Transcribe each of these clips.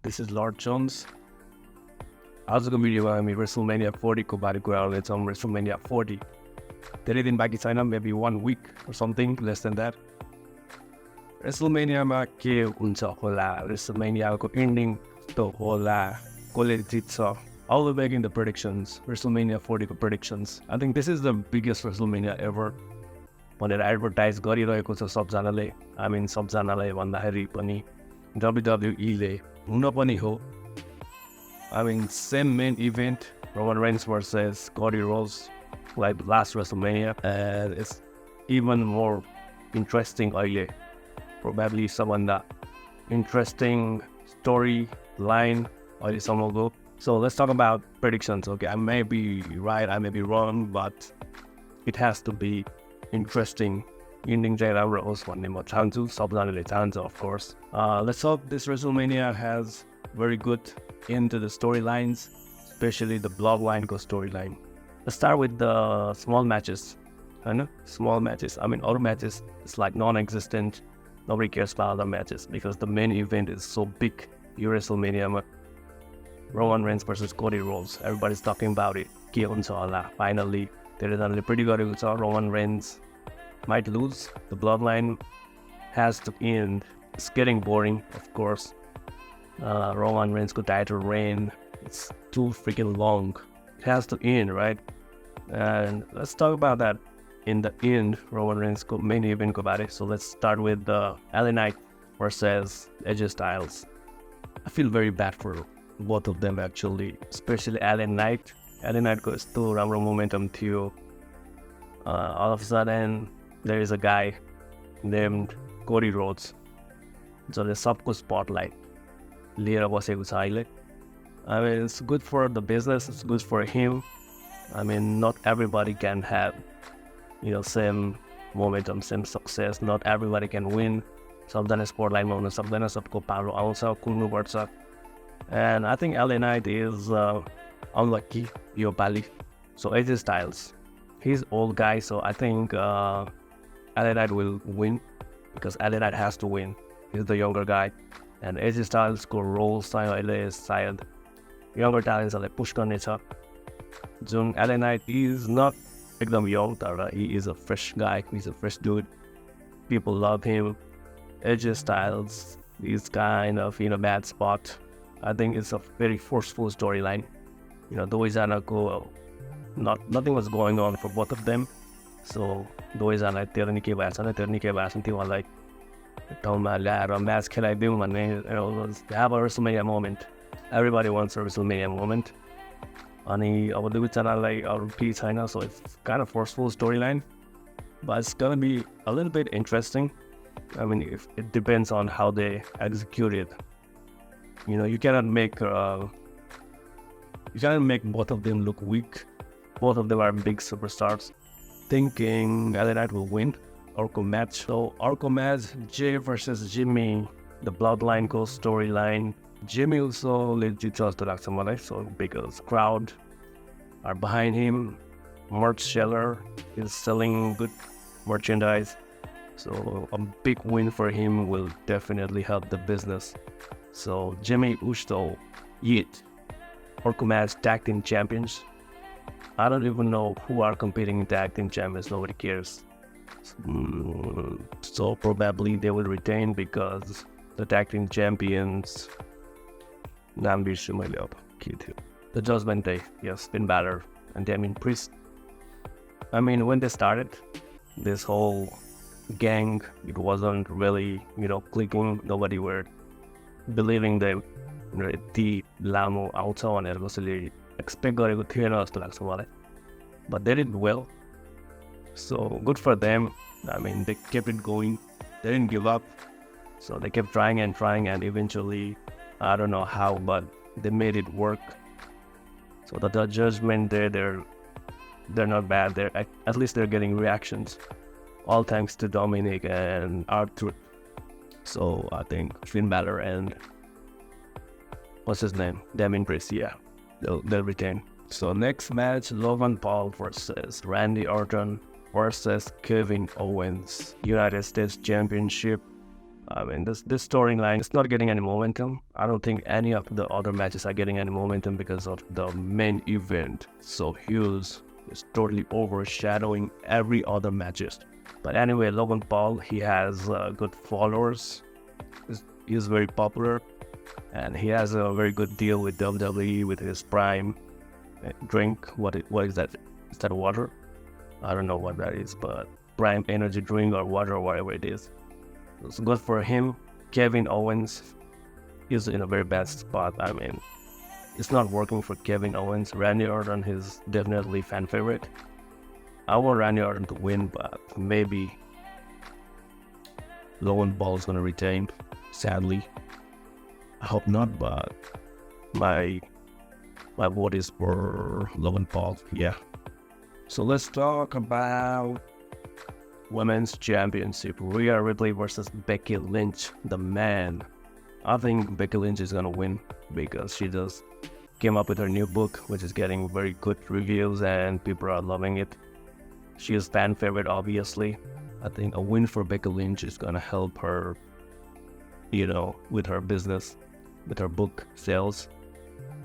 This is Lord Jones. आजको भिडियोमा हामी WrestleMania 40 को बारे कुरा गर्दैछौँ. WrestleMania 40 धेरै दिन बाँकी छैन, maybe 1 week or something less than that. WrestleMania मा के हुन्छ होला, WrestleMania को ending to होला, कसले जित्छ, all the making the predictions, WrestleMania 40 को predictions. I think this is the biggest WrestleMania ever. भनेर एडभर्टाइज गरिरहेको छ सबजनाले. I mean सबजनालाई भन्दाखेरि पनि WWE ले हुन पनि हो. I mean same main event, Roman Reigns versus Cody Rhodes, like last WrestleMania, and it's even more interesting अहिले. Probably सबभन्दा interesting storyline अहिलेसम्मको. So let's talk about predictions. Okay, I may be right, I may be wrong, but it has to be interesting. Ending चाहिँ राम्रो होस् भन्ने म चाहन्छु, सबजनाले चाहन्छ of course. Let's hope this WrestleMania has very good into the storylines, especially the bloodline को storyline. Let's start with the small matches. होइन, small matches. I mean other matches it's like non-existent. Nobody cares about other matches because the main event is so big. Your WrestleMania, Roman Reigns versus Cody Rhodes. Everybody's talking about it. के हुन्छ होला finally. धेरैजनाले predict गरेको छ Roman Reigns might lose. The bloodline has to end. It's getting boring, of course. Roman Reigns को title reign, it's too freaking long. It has to end, right? And let's talk about that in the end. Roman Reigns को main event को बारे. So let's start with the LA Knight versus AJ Styles. I feel very bad for both of them actually, especially LA Knight. LA Knight को यस्तो राम्रो momentum थियो. All of a sudden there is a guy named Cody Rhodes जसले सबको spotlight लिएर बसेको छ अहिले. I mean it's good for the business, it's good for him. I mean not everybody can have, you know, same momentum, same success. Not everybody can win. सबजना spotlightमा हुन सक्दैन, सबको पालो आउँछ, कुर्नुपर्छ. And I think LA Knight is unlucky yo Pali. So AJ Styles, he's old guy, so I think LA Knight will win because LA Knight has to win. He's the younger guy. And AJ Styles को role चाहिँ अहिले सायद younger talentsहरूलाई push गर्ने छ. जुन LA Knight is not एकदम young तर he is a fresh guy, he's a fresh dude. People love him. AJ Styles is kind of in a bad spot. I think it's a very forceful storyline. You know, दुवैजनाको nothing was going on for both of them. So दुवैजनालाई तेरो नि के भएको छैन, तेरो नि के भएको छैन, तिमीहरूलाई ठाउँमा ल्याएर म्याच खेलाइदिउँ भन्ने, you know, have a WrestleMania moment. Everybody wants a WrestleMania moment. अनि अब दुवैजनालाई अरू केही छैन, so it's kind of forceful storyline. But it's gonna be a little bit interesting. I mean, if it depends on how they execute it. You know, you cannot make both of them look weak. Both of them are big superstars. Thinking LA Knight will win. Orko match. So Orko match, Jey versus Jimmy, the bloodline को storyline. Jimmy also legit जस्तो लाग्छ मलाई. So because crowd are behind him. Merch seller is selling good merchandise. So a big win for him will definitely help the business. So Jimmy Uso, Yeet, Orko match tag team champions. I don't even know who are competing in tag team champions. Nobody cares. So probably they will retain because the tag team champions. The Judgment Day, yes, Finn Balor and Damien Priest. I mean, when they started this whole gang, it wasn't really, you know, clicking. Nobody were believing them. यति लामो आउँछ भनेर कसैले expect गरेको थिएन जस्तो लाग्छ मलाई. But they did well. So good for them. I mean, they kept it going. They didn't give up. So they kept trying and eventually, I don't know how, but they made it work. So the Judgment Day, they're not bad. At least they're getting reactions. All thanks to Dominic and R-Truth. So I think Finn Balor and what's his name? Damien Priest, yeah. They'll retain. So next match, Logan Paul versus Randy Orton versus Kevin Owens. United States Championship. I mean, this storyline is not getting any momentum. I don't think any of the other matches are getting any momentum because of the main event. So huge, is totally overshadowing every other matches. But anyway, Logan Paul, he has good followers. He's very popular, and he has a very good deal with WWE with his Prime drink. What is that? Is that water? I don't know what that is, but Prime energy drink or water or whatever it is. It's good for him. Kevin Owens is in a very bad spot. I mean, it's not working for Kevin Owens. Randy Orton is definitely fan favorite. I want Randy Orton to win, but maybe Logan Paul is gonna retain. Sadly, I hope not. But my vote is for Logan Paul. Yeah. So let's talk about Women's Championship. Rhea Ripley versus Becky Lynch, the man. I think Becky Lynch is gonna win because she just came up with her new book, which is getting very good reviews and people are loving it. She is fan favorite, obviously. I think a win for Becky Lynch is gonna help her, with her business, with her book sales.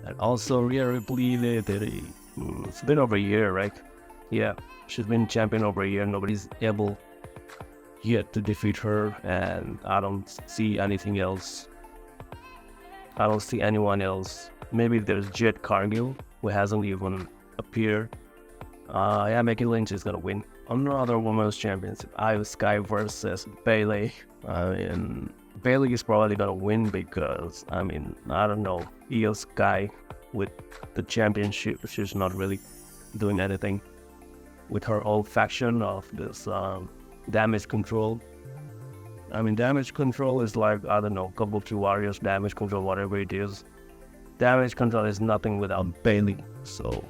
And also Rhea Ripley, it's been over a year, right? Yeah, she's been champion over a year. Nobody's able yet to defeat her, and I don't see anything else. I don't see anyone else. Maybe there's Jade Cargill, who hasn't even appeared. Yeah, Becky Lynch is gonna win. Another Women's Championship, Io Sky versus Bayley. And Bayley is probably gonna win because, I don't know, Io Sky with the championship, she's not really doing anything. With her old faction of this damage control. Damage control is like, I don't know, couple two warriors, damage control, whatever it is. Damage control is nothing without Bayley. So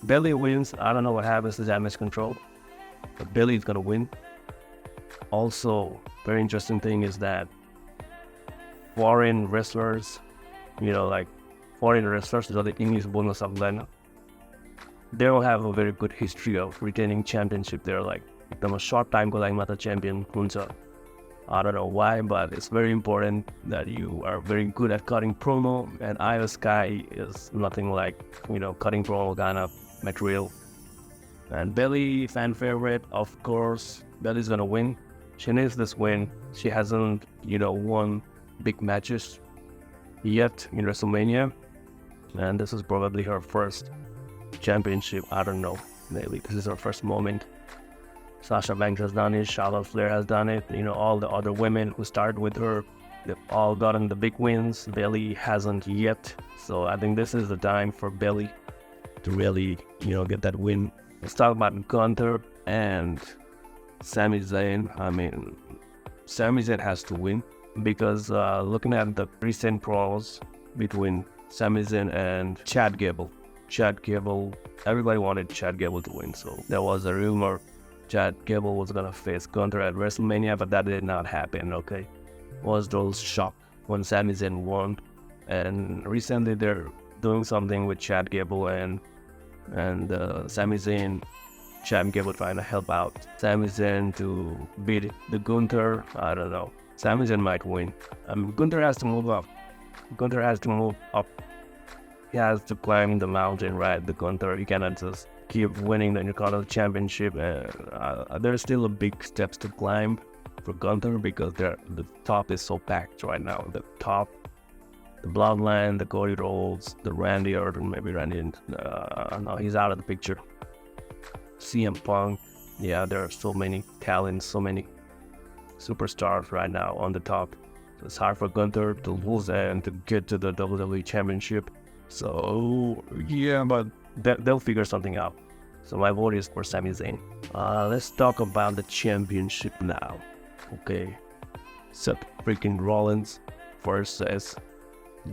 Bayley wins. I don't know what happens to damage control, but Bayley is gonna win. Also, very interesting thing is that foreign wrestlers, like foreign wrestlers, the English bonus of Glenn, they don't have a very good history of retaining championship. They're like, a short time ko लागि मात्र champion हुन्छ. I don't know why, but it's very important that you are very good at cutting promo, and Io Sky is nothing like, cutting promo kind of material. And Bayley, fan favorite, of course. Bayley's gonna win. She needs this win. She hasn't, won big matches yet in WrestleMania, and this is probably her first championship. I don't know, maybe this is her first moment. Sasha Banks has done it, Charlotte Flair has done it, all the other women who started with her, they've all gotten the big wins. Bayley hasn't yet, so I think this is the time for Bayley to really, get that win. Let's talk about Gunther and Sami Zayn. Sami Zayn has to win because looking at the recent pros between Sami Zayn and Chad Gable, everybody wanted Chad Gable to win, so there was a rumor Chad Gable was gonna face Gunther at WrestleMania, but that did not happen, okay? Was those shocked when Sami Zayn won, and recently they're doing something with Chad Gable and Sami Zayn, Chad Gable trying to help out Sami Zayn to beat the Gunther. I don't know. Sami Zayn might win. Gunther has to move up. He has to climb the mountain, right? The Gunther, he cannot just keep winning the Intercontinental Championship. There's still a big steps to climb for Gunther because the top is so packed right now. The top, the Bloodline, the Cody Rhodes, the Randy Orton, maybe Randy, no, he's out of the picture. CM Punk, yeah, there are so many talents, so many superstars right now on the top. So it's hard for Gunther to lose and to get to the WWE Championship. So yeah, but they'll figure something out. So my vote is for Sami Zayn. Let's talk about the championship now. Okay, Seth freaking Rollins versus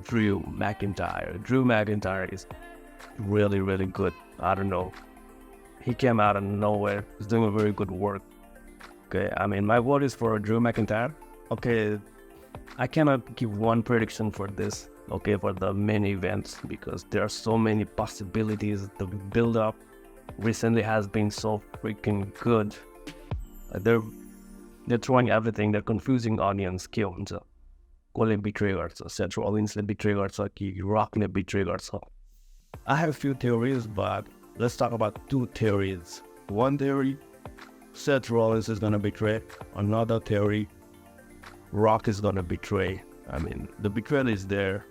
Drew McIntyre. Drew McIntyre is really, really good. I don't know. He came out of nowhere. He's doing a very good work. Okay, my vote is for Drew McIntyre. Okay, I cannot give one prediction for this. Okay, for the main events because there are so many possibilities. The build-up recently has been so freaking good. They're throwing everything. They're confusing audience. क्यों हुन्छ कसले betray गर्छ Seth Rollinsले betray गर्छ कि Rockले betray गर्छ. I have a few theories, but let's talk about two theories. One theory, Seth Rollins is gonna betray. Another theory, Rock is gonna betray. I mean, the betrayal is there.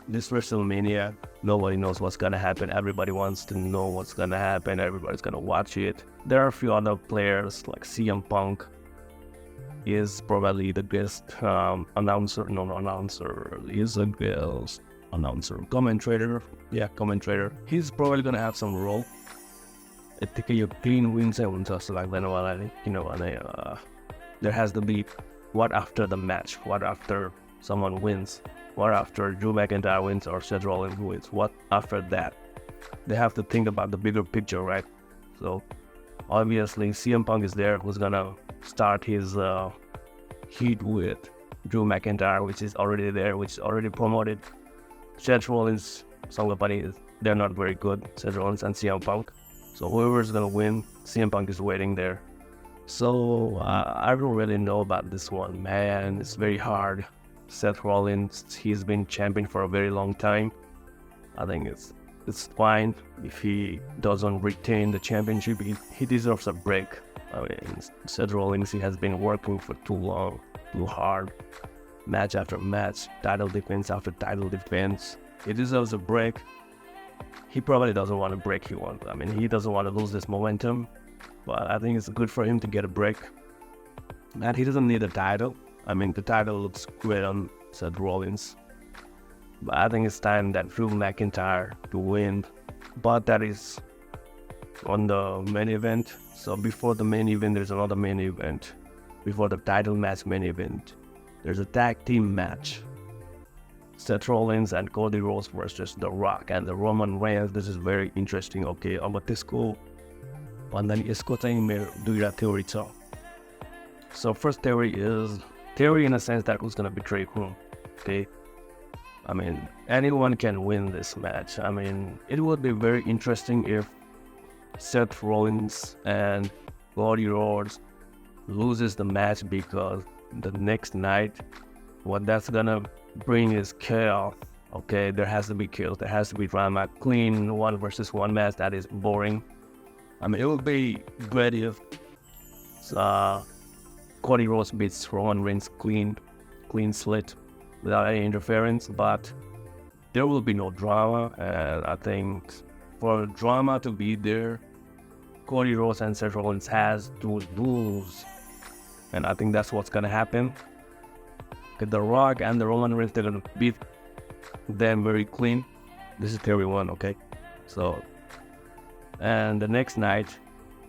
This WrestleMania, nobody knows what's gonna happen. Everybody wants to know what's gonna happen. Everybody's gonna watch it. There are a few other players like CM Punk is probably the guest announcer. He's a guest announcer. Commentator. Yeah, commentator. He's probably gonna have some role. यत्तिकै यो clean win चाहिँ हुन्छ जस्तो लाग्दैन मलाई किनभने there has to be what after the match, what after someone wins, what after Drew McIntyre wins or Seth Rollins wins, what after that. They have to think about the bigger picture, right? So obviously CM Punk is there, who's gonna start his heat with Drew McIntyre, which is already there, which is already promoted. Seth Rollins, they're not very good, Seth Rollins and CM Punk. So whoever's gonna win, CM Punk is waiting there. So I don't really know about this one, man. It's very hard. Seth Rollins, he's been champion for a very long time. I think it's fine if he doesn't retain the championship. He deserves a break. I mean, Seth Rollins, he has been working for too long, too hard, match after match, title defense after title defense. He deserves a break. He probably doesn't want a break. He doesn't want to lose this momentum, but I think it's good for him to get a break. And he doesn't need a title. I mean, the title looks great on Seth Rollins, but I think it's time that Drew McIntyre to win. But that is on the main event. So before the main event, there's another main event. Before the title match main event, there's a tag team match. Seth Rollins and Cody Rhodes versus The Rock and the Roman Reigns. This is very interesting. Okay, अब त्यसको भन्दा नि यसको चाहिँ मेरो दुईटा theory छ. So first theory is theory in a sense that who's gonna betray whom. Okay, I mean anyone can win this match. I mean it would be very interesting if Seth Rollins and Cody Rhodes loses the match, because the next night what that's gonna bring is chaos. Okay, there has to be chaos, there has to be drama. Clean 1 versus 1 match, that is boring. I mean, it would be great if Cody Rhodes beats Roman Reigns clean slit without any interference, but there will be no drama. And I think for drama to be there, Cody Rhodes and Seth Rollins has to lose, and I think that's what's gonna happen. The Rock and the Roman Reigns, they're gonna beat them very clean. This is theory 1, okay? So, and the next night,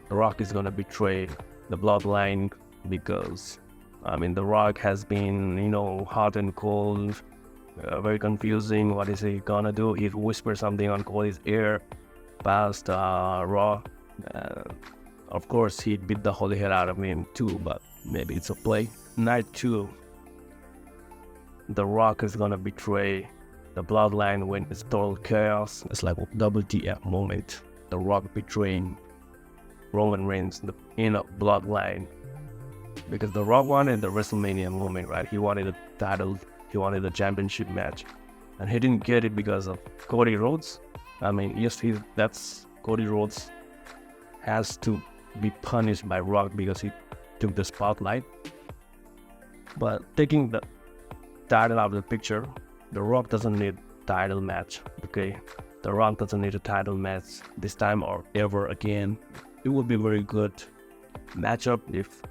The Rock is gonna betray the Bloodline, because, I mean, The Rock has been, hot and cold, very confusing. What is he gonna do? He whispers something on Cody's ear past Raw. Of course, he beat the holy hell out of him too, but maybe it's a play. Night 2. The Rock is gonna betray the Bloodline when it's total chaos. It's like a WTF moment. The Rock betraying Roman Reigns in a Bloodline, because The Rock wanted the WrestleMania moment, right? He wanted a title, he wanted a championship match, and he didn't get it because of Cody Rhodes. I mean, yes, that's Cody Rhodes has to be punished by Rock because he took the spotlight. But taking the title out of the picture, The Rock doesn't need title match, okay? The Rock doesn't need a title match this time or ever again. It would be very good matchup if,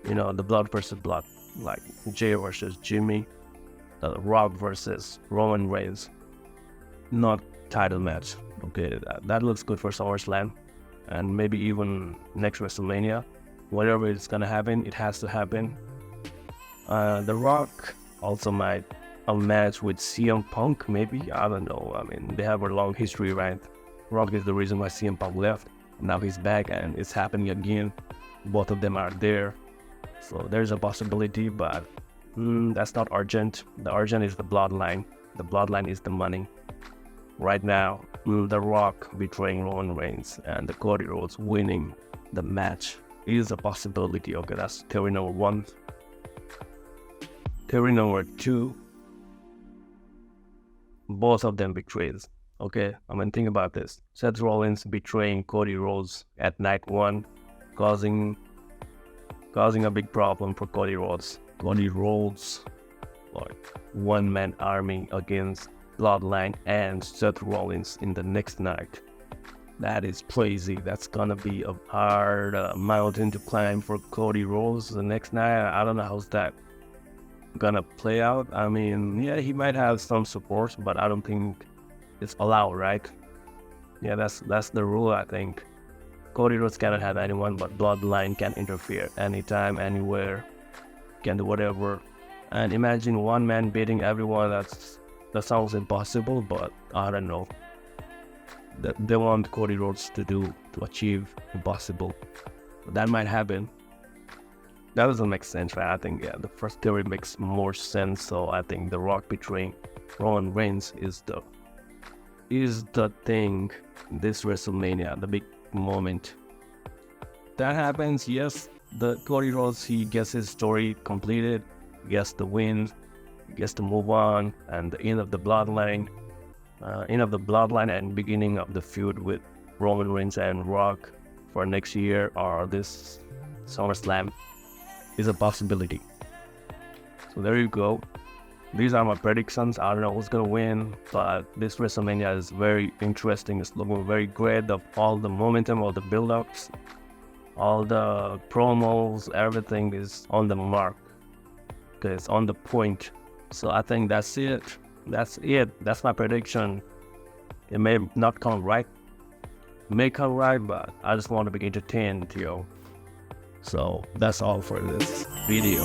the blood versus blood, like Jey versus Jimmy, The Rock versus Roman Reigns, not title match, okay? That looks good for SummerSlam, and maybe even next WrestleMania. Whatever is gonna happen, it has to happen. The Rock also might a match with CM Punk, maybe. I don't know. I mean, they have a long history, right? Rock is the reason why CM Punk left. Now he's back and it's happening again. Both of them are there. So there's a possibility, but that's not urgent. The urgent is the Bloodline. The Bloodline is the money. Right now, The Rock betraying Roman Reigns and the Cody Rhodes winning the match is a possibility. Okay, that's theory number one. Theory number two, both of them betrays. Okay, I mean, think about this. Seth Rollins betraying Cody Rhodes at night one, causing a big problem for Cody Rhodes. Cody Rhodes, like one-man army against Bloodline and Seth Rollins in the next night. That is crazy. That's gonna be a hard mountain to climb for Cody Rhodes the next night. I don't know how's that gonna play out. I mean, yeah, he might have some support, but I don't think it's allowed, right? Yeah, that's the rule, I think. Cody Rhodes cannot have anyone, but Bloodline can interfere anytime, anywhere, can do whatever. And imagine one man beating everyone. That sounds impossible, but I don't know. They want Cody Rhodes to achieve impossible. But that might happen. That doesn't make sense, right? I think, yeah, the first theory makes more sense. So I think The Rock betraying Roman Reigns is the thing, this WrestleMania, the big moment. That happens, yes, the Cody Rhodes, he gets his story completed, gets the win, gets to move on, and the end of the bloodline. And beginning of the feud with Roman Reigns and Rock for next year or this SummerSlam is a possibility. So there you go. These are my predictions. I don't know who's gonna win, but this WrestleMania is very interesting. It's looking very great. All the momentum, all the build-ups, all the promos, everything is on the mark. Okay, it's on the point. So I think that's it. That's my prediction. It may not come right. It may come right, but I just want to be entertained, yo. So that's all for this video.